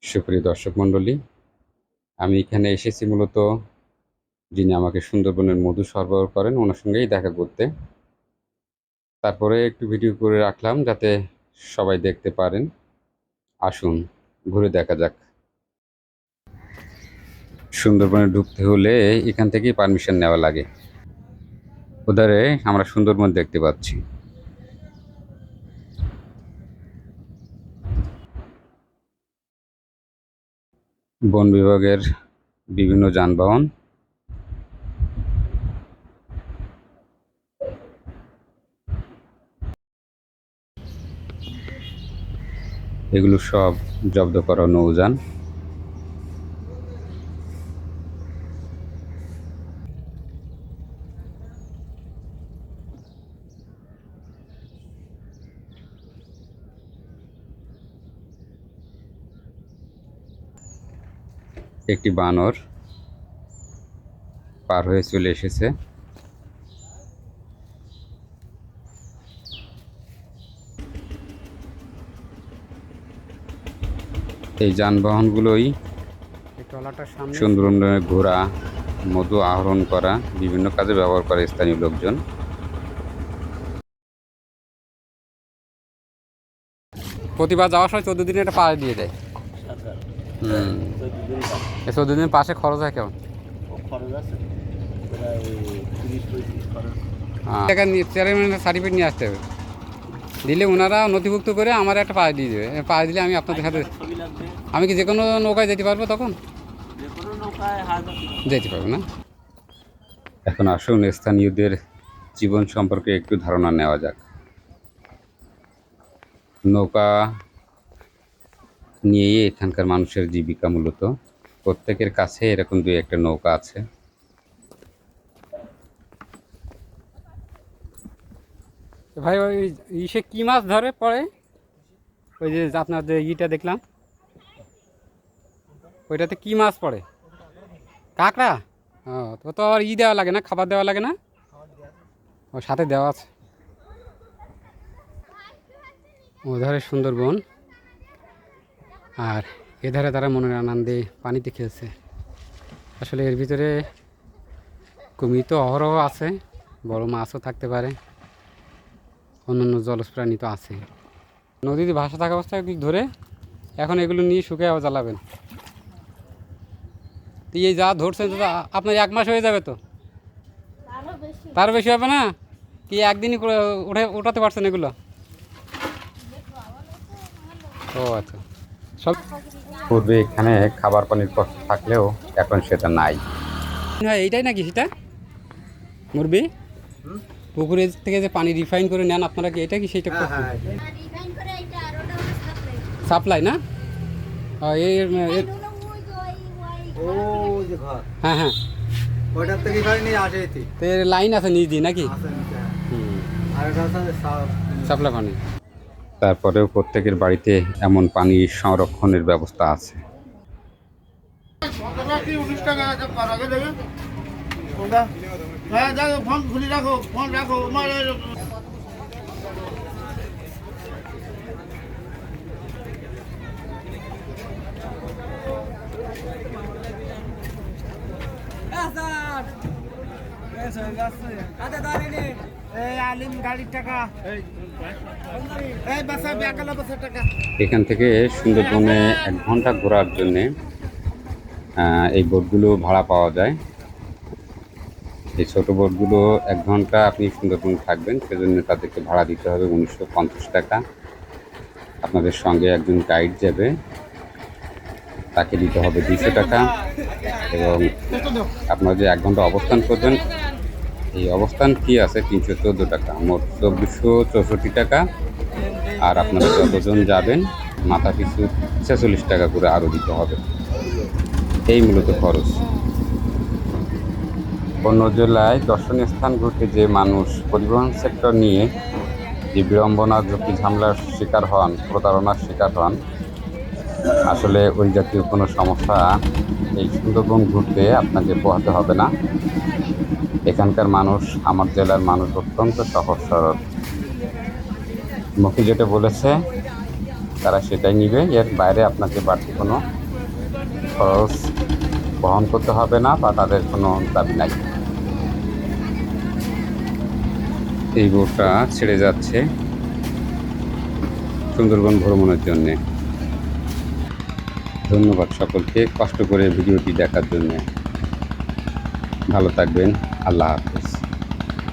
সুপ্রিয় দর্শক মণ্ডলী, আমি এখানে এসেছি মূলত যিনি আমাকে সুন্দরবনের মধু সরবরাহ করেন ওনার সঙ্গেই দেখা করতে। তারপরে একটু ভিডিও করে রাখলাম যাতে সবাই দেখতে পারেন। আসুন ঘুরে দেখা যাক। সুন্দরবনে ঢুকতে হলে এখান থেকেই পারমিশন নেওয়া লাগে। ওধারে আমরা সুন্দরবন দেখতে পাচ্ছি। বন বিভাগের বিভিন্ন যানবাহন, এগুলো সব জব্দ করা নৌযান। একটি বানর পার হয়ে চলে এসেছে। এই যানবাহনগুলোই সুন্দরবনে ঘোরা, মধু আহরণ করা, বিভিন্ন কাজে ব্যবহার করে স্থানীয় লোকজন। প্রতিবার যাওয়ার সময় 14 দিনে একটা পাড়ি দিয়ে দেয়। এই 14 দিনের পাশে খরচ হয় কেমন? টাকা চেয়ারম্যানের সার্টিফিকেট নিয়ে আসতে হবে, দিলে ওনারা নথিভুক্ত করে আমার একটা পাড়ি দিয়ে দেবে। পাড়ি দিলে আমি আপনাদের সাথে, আমি কি যে কোনো নৌকায় যেতে পারবো? তখন যেতে পারবো না। এখন আসুন স্থানীয়দের জীবন সম্পর্কে একটু ধারণা নেওয়া যাক। নৌকা নিয়েই এখানকার মানুষের জীবিকা মূলত। প্রত্যেকের কাছে এরকম 2-1টা নৌকা আছে। ভাই ওই ইসে কি মাছ ধরে পড়ে? ওই যে আপনার যে ইটা দেখলাম, ওইটাতে কি মাছ পড়ে? কাঁকড়া? ও, তো তো আর দেওয়া লাগে না, খাবার দেওয়া লাগে না? ও, সাথে দেওয়া আছে। ওধারে সুন্দরবন, আর এধারে তারা মনের আনন্দে পানিতে খেলছে। আসলে এর ভিতরে কুমির তো অহরহ আছে, বড় মাছও থাকতে পারে, অন্যান্য জলজ প্রাণী তো আছে। নদীতে ভাসা থাকা অবস্থায় ধরে এখন এগুলো নিয়ে শুকিয়ে আবার জ্বালাবেন। তো এই যা ধরছেন তো আপনার 1 মাস হয়ে যাবে, তো তারও বেশি হবে না? কি একদিনই উঠাতে পারছেন এগুলো? ও আচ্ছা। সব পূর্বে এখানে খাবার পানির কষ্ট থাকলেও এখন সেটা নাই। হ্যাঁ, এইটাই নাকি সেটা মুরবি? পুকুরের থেকে যে পানি রিফাইন করে নেন আপনারা, কি এটা কি সেইটা? সাপ্লাই না? হ্যাঁ হ্যাঁ, লাইন আছে নিজ দিয়ে নাকি? সাপ্লাই পানি। তারপরেও প্রত্যেকের বাড়িতে এমন পানি সংরক্ষণের ব্যবস্থা আছে। এখান থেকে সুন্দরবনে 1 ঘন্টা ঘোরার জন্যে এই বোটগুলো ভাড়া পাওয়া যায়। এই ছোটো বোটগুলো 1 ঘন্টা আপনি সুন্দরবনে থাকবেন, সেজন্য তাদেরকে ভাড়া দিতে হবে 1950 টাকা। আপনাদের সঙ্গে একজন গাইড যাবে, তাকে দিতে হবে 200 টাকা। এবং আপনারা যে 1 ঘন্টা অবস্থান করবেন, এই অবস্থান ফি আছে 314 টাকা, মোট 2464 টাকা। আর আপনারা যতজন যাবেন মাথা পিছু 46 টাকা করে আরও দিতে হবে। এই মূলত খরচ। অন্য জেলায় দর্শনীয় স্থান ঘুরতে যে মানুষ পরিবহন সেক্টর নিয়ে যে বিড়ম্বনা, ঝুঁকি, ঝামেলার শিকার হন, প্রতারণার শিকার হন, আসলে ওই জাতীয় কোনো সমস্যা এই সুন্দরবন ঘুরতে আপনাকে পোহাতে হবে না। এখানকার মানুষ, আমার জেলার মানুষ অত্যন্ত সহজ সরল। মুখে যেটা বলেছে তারা সেটাই নিবে, এর বাইরে আপনাকে বাড়তি কোনো খরচ বহন করতে হবে না বা তাদের কোনো দাবি নাই। এই বোটটা ছেড়ে যাচ্ছে সুন্দরবন ভ্রমণের জন্যে। ধন্যবাদ সকলকে কষ্ট করে ভিডিওটি দেখার জন্যে। ভালো থাকবেন। আল্লাহ হাফেজ।